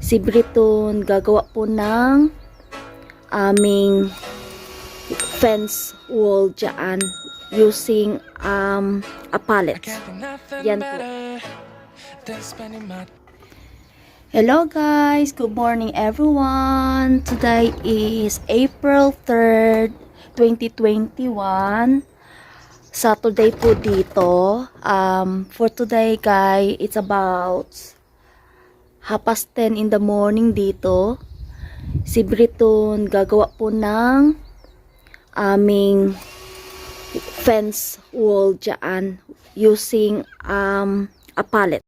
Si Briton gagawa po ng aming fence wall dyan using a pallet. Yan po. Hello guys, good morning everyone. Today is April 3rd, 2021. Saturday po dito. For today guys, it's about 10:30 in the morning dito. Si Briton gagawa po ng aming fence wall dyan using a pallet.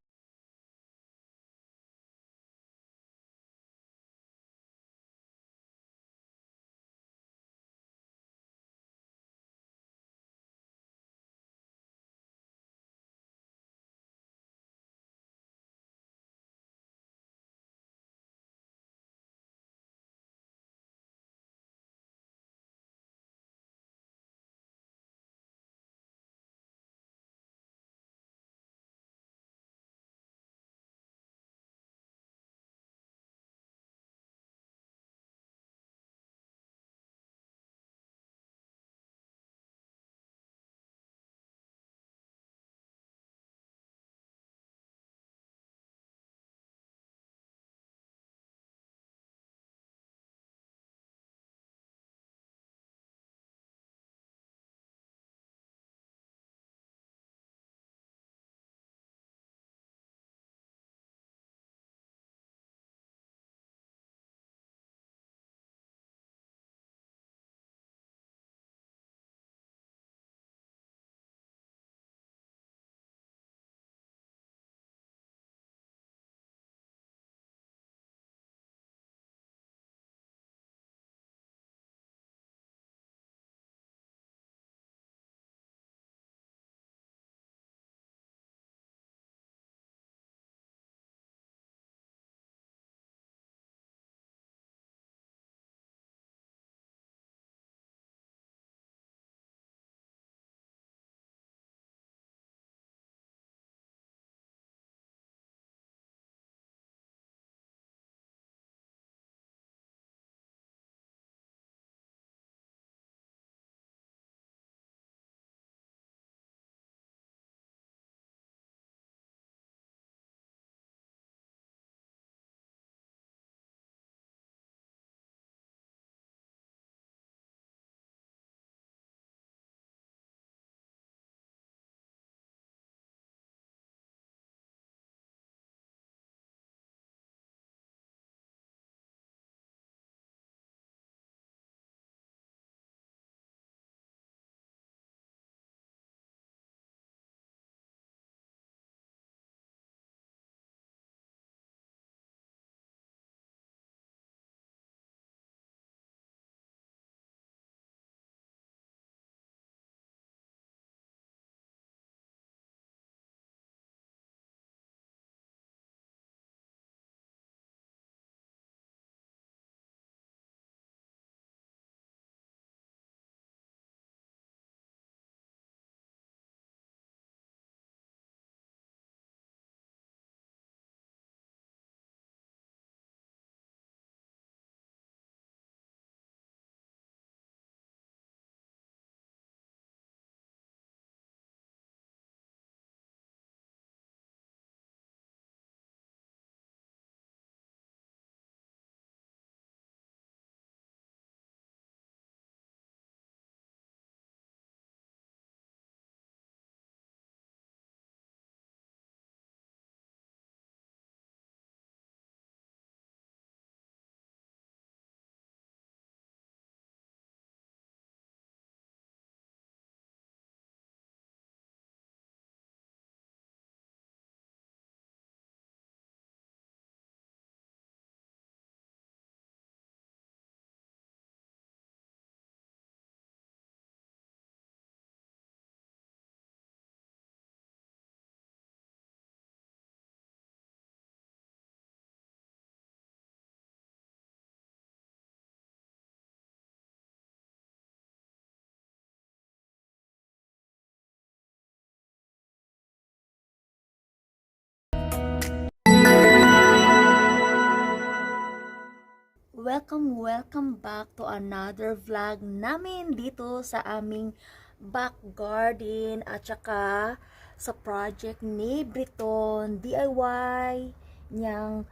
welcome back to another vlog namin dito sa aming back garden at saka sa project ni Briton DIY niyang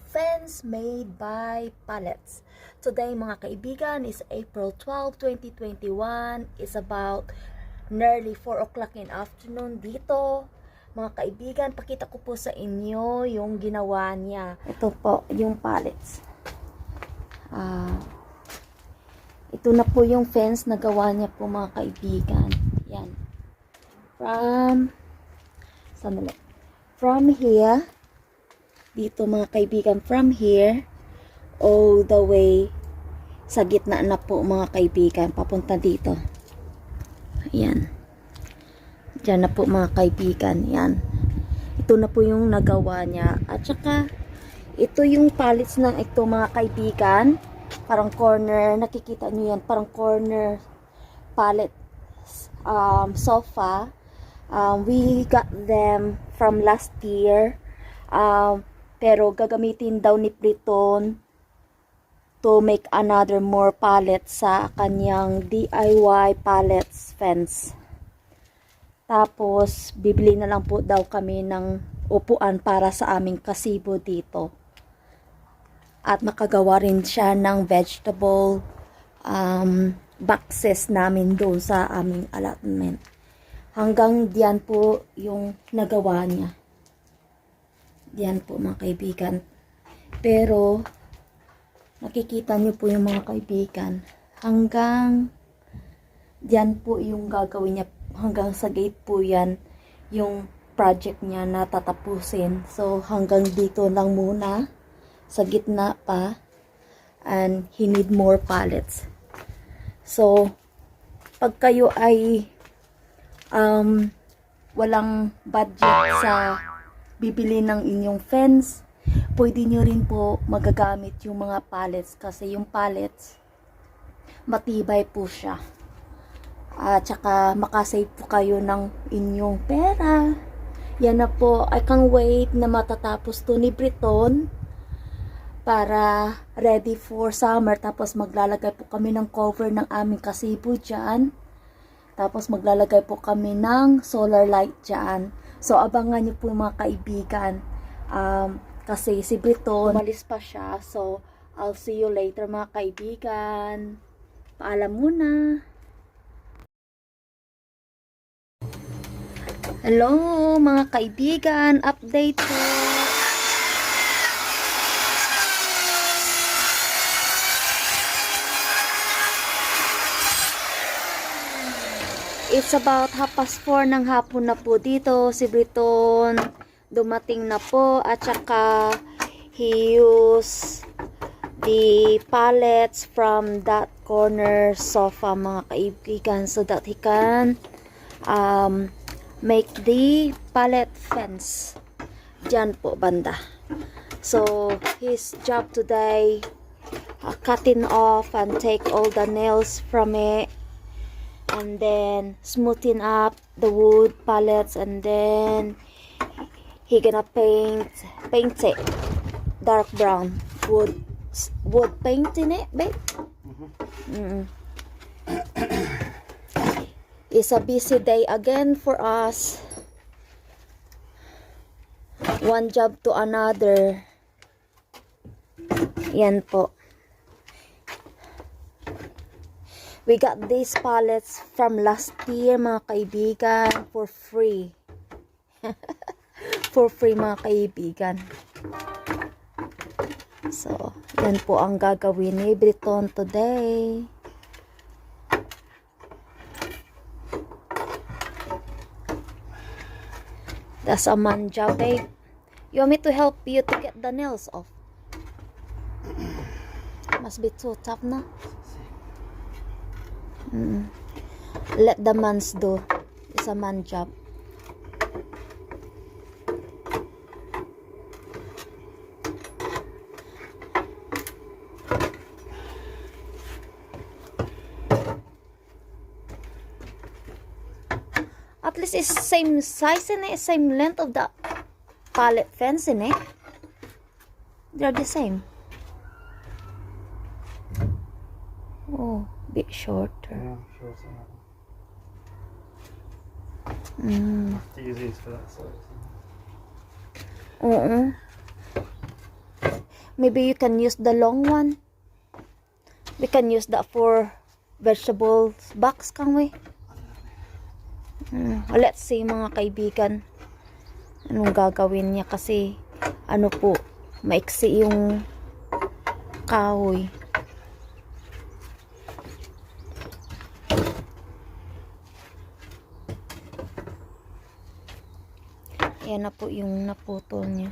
fence made by pallets. Today mga kaibigan is April 12, 2021. It's about nearly 4 o'clock in afternoon dito. Mga kaibigan, pakita ko po sa inyo yung ginawa niya. Ito po yung pallets. Ito na po yung fence na gawa niya po mga kaibigan. Yan. From here, dito mga kaibigan, from here, all the way sa gitna na po mga kaibigan, papunta dito. Ayan. Diyan na po mga kaibigan. Yan. Ito na po yung nagawa niya. At saka, ito yung pallets ng ito mga kaibigan. Parang corner. Nakikita nyo yan. Parang corner pallet sofa. We got them from last year. Pero gagamitin daw ni Briton to make another more pallets sa kanyang DIY pallets fence. Tapos, bibili na lang po daw kami ng upuan para sa aming kasibo dito. At makagawa rin siya ng vegetable boxes namin doon sa aming allotment. Hanggang diyan po yung nagawa niya. Diyan po mga kaibigan. Pero, nakikita niyo po yung mga kaibigan. Hanggang diyan po yung gagawin niya. Hanggang sa gate po yan yung project niya na tatapusin. So hanggang dito lang muna sa gitna pa, and he need more pallets. So pag kayo ay walang budget sa bibili ng inyong fence, pwede nyo rin po magagamit yung mga pallets kasi yung pallets matibay po siya. At saka makasave po kayo ng inyong pera. Yan na po. I can't wait na matatapos to ni Briton para ready for summer. Tapos maglalagay po kami ng cover ng aming kasibo dyan. Tapos maglalagay po kami ng solar light dyan. So abangan nyo po mga kaibigan. Kasi si Briton umalis pa siya. So I'll see you later mga kaibigan. Paalam muna. Hello mga kaibigan, update po. It's about 3:30 ng hapon na po dito. Si Briton dumating na po at saka he used the pallets from that corner sofa mga kaibigan so that he can make the pallet fence dyan po banda. So his job today, cutting off and take all the nails from it, and then smoothing up the wood pallets, and then he gonna paint it dark brown wood painting it, babe. It's a busy day again for us. One job to another. Yan po. We got these pallets from last year mga kaibigan for free. For free mga kaibigan. So, yan po ang gagawin ni Briton today. That's a man job, babe. You want me to help you to get the nails off? Must be too tough na. Let the mans do. It's a man job. At least it's same size in it, same length of the pallet fence in it. They're the same. Oh, bit shorter. Yeah, sure. So Mm. have to use these for that size. Oo. Maybe you can use the long one. We can use that for vegetables box, kang we. Let's see mga kaibigan. Anong gagawin niya kasi ano po, maiksi yung kahoy. Yan na po yung naputol niya.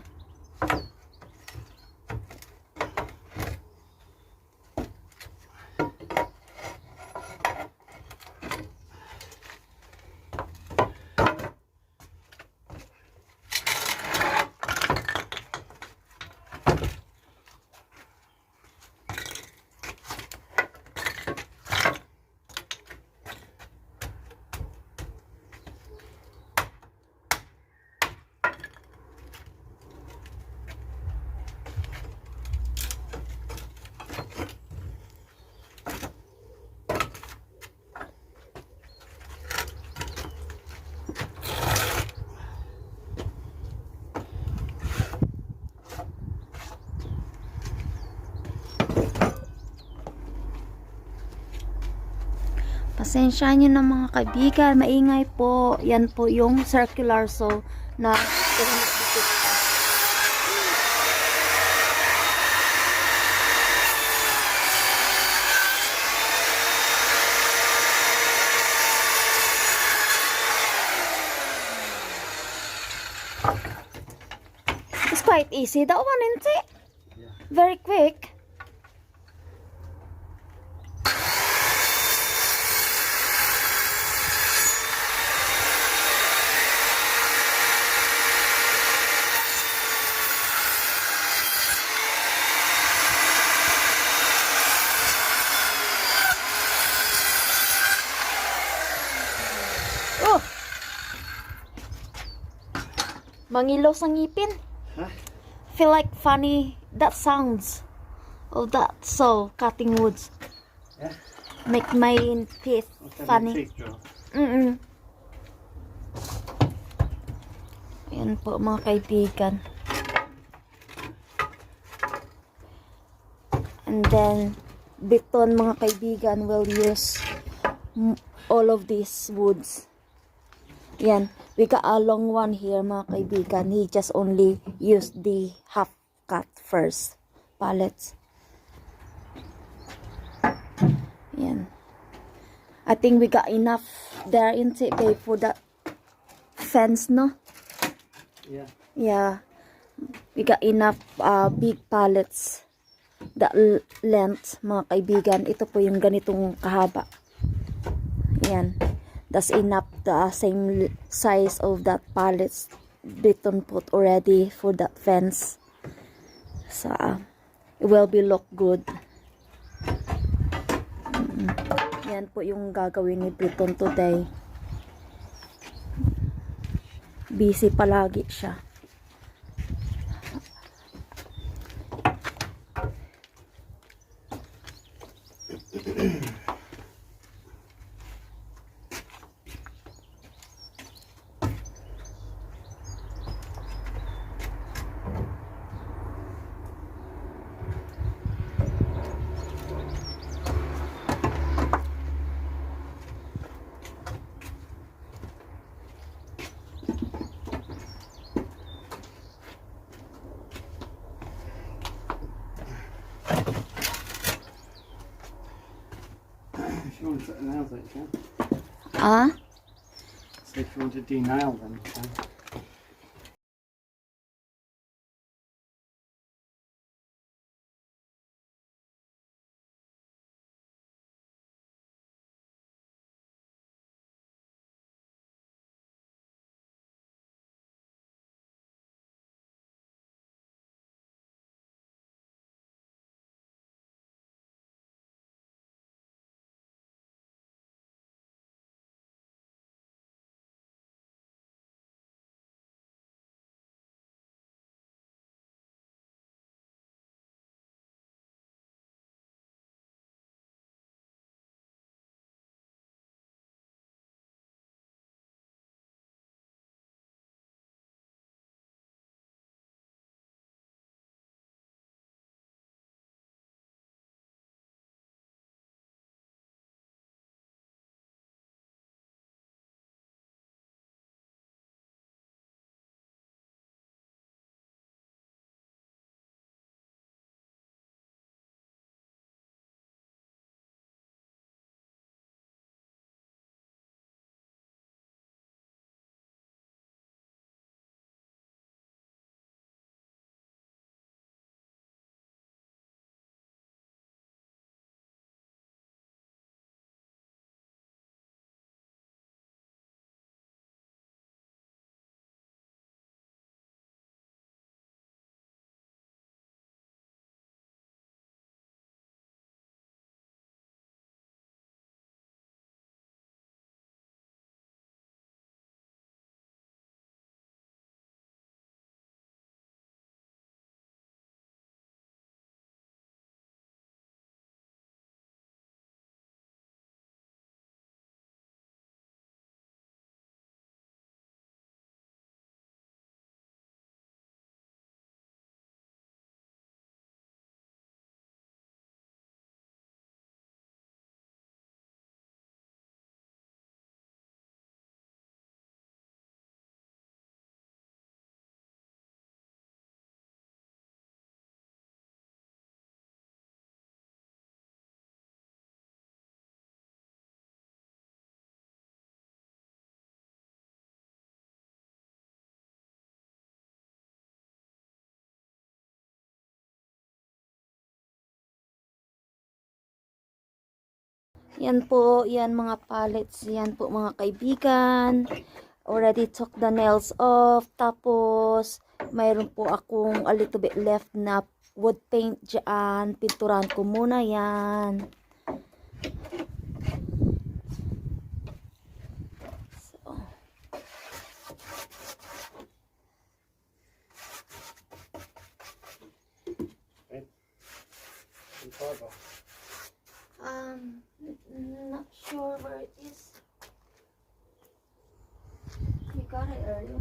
Pasensya nyo na mga kaibigan, maingay po. Yan po yung circular saw na it's quite easy. That one, isn't it? Yeah. Very quick. Oh! Mangilaw sa ngipin. Huh? Feel like funny that sounds of that saw cutting woods. Yeah. Make my teeth Let's have funny. your teeth draw. Ayan po mga kaibigan. And then beton mga kaibigan will use all of these woods. Yan. We got a long one here mga kaibigan. He just only used the half cut first pallets. Yan. I think we got enough there in babe for that fence, no? Yeah. Yeah. We got enough big pallets. That length mga kaibigan. Ito po yung ganitong kahaba. Yan. That's enough, the same size of that pallets beton put already for that fence. So it will be look good. Yan po yung gagawin ni Briton today. Busy palagi siya. If you want to nail it, you can. Ah? So if you want to de-nail them, you can. Yan po, yan mga pallets. Yan po mga kaibigan. Already took the nails off. Tapos, mayroon po akong a little bit left na wood paint dyan. Pinturan ko muna yan. So, not sure where it is. You got it earlier.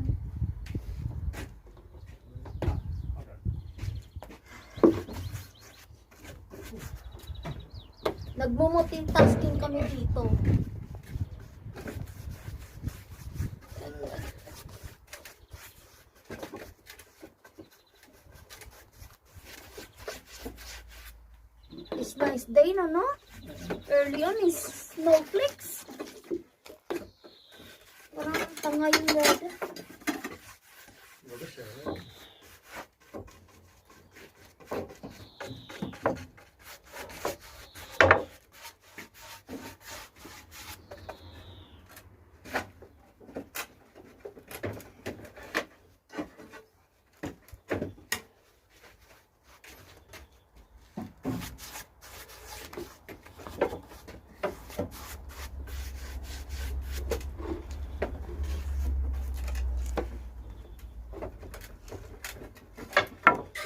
Nagmumultitasking kami dito. It's nice day na, no? Early on is snowflakes. Parang tanga yung weather.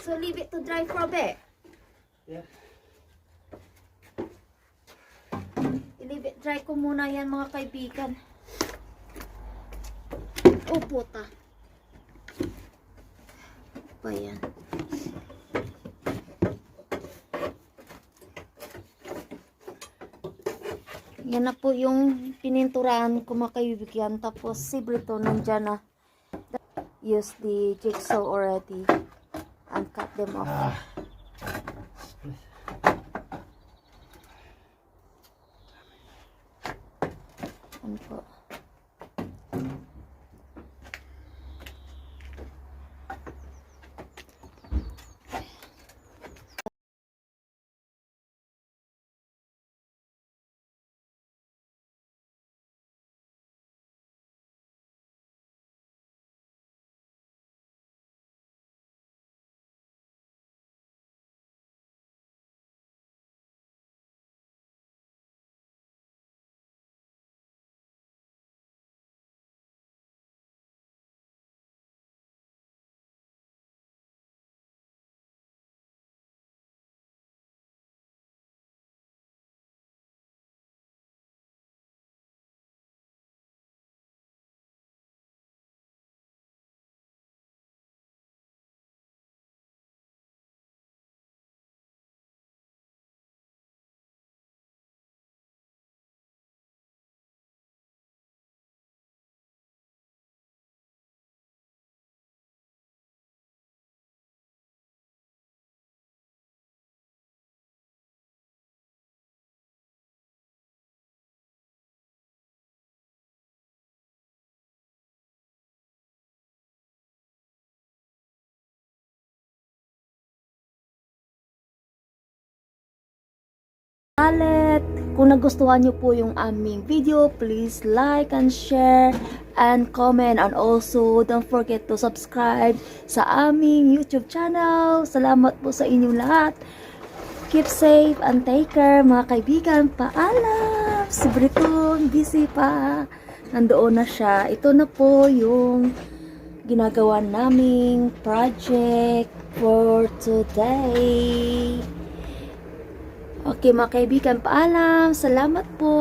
So leave it to dry for a bit. Yeah. I-leave it dry ko muna yan mga kaibigan. Oh puta. Ba yan? Yan na po yung pininturahan ko mga kaibigan. Tapos si Brito nandyan na. Use the jigsaw already. And cut them off. Ano po? Palette. Kung nagustuhan nyo po yung aming video, please like and share and comment, and also don't forget to subscribe sa aming YouTube channel. Salamat po sa inyong lahat. Keep safe and take care mga kaibigan. Paalam! Si Briton, busy pa. Nandoon na siya. Ito na po yung ginagawa naming project for today. Okay mga kaibigan, paalam. Salamat po.